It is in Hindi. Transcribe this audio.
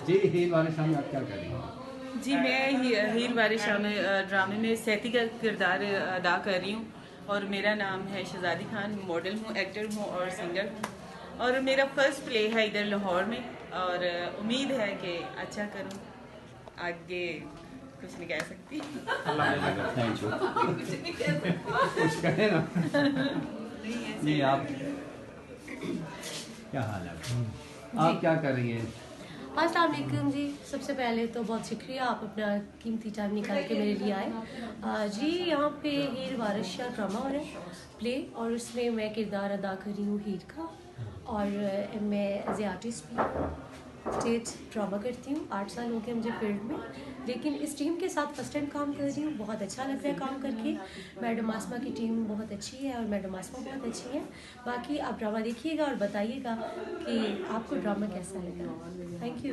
जी हीर वारिस शाह में आप क्या कर रही हैं? जी मैं हीर वारिस शाह में ड्रामे में सैती का किरदार अदा कर रही हूँ और मेरा नाम है शहजादी खान। मॉडल हूँ, एक्टर हूँ और सिंगर हूँ और मेरा फर्स्ट प्ले है इधर लाहौर में और उम्मीद है कि अच्छा करूँ। आगे कुछ नहीं कह सकती। Thank you. कुछ नहीं कह सकती। कुछ कहें ना। नहीं ऐसे जी आप क्या हाल है? आप क्या कर रही हैं? अस्सलाम वालेकुम जी। सबसे पहले तो बहुत शुक्रिया, आप अपना कीमती टाइम निकाल के मेरे लिए आए। जी यहाँ पे हीर वारिस शाह ड्रामा हो रहा है प्ले और उसमें मैं किरदार अदा कर रही हूँ हीर का और मैं एज ए आर्टिस्ट भी स्टेज ड्रामा करती हूँ। 8 साल हो गए मुझे फील्ड में, लेकिन इस टीम के साथ फर्स्ट टाइम काम कर रही हूँ। बहुत अच्छा लग रहा है काम करके। मैडम आसमा की टीम बहुत अच्छी है और मैडम आसमा बहुत अच्छी है। बाकी आप ड्रामा देखिएगा और बताइएगा कि आपको ड्रामा कैसा लगा। Thank you.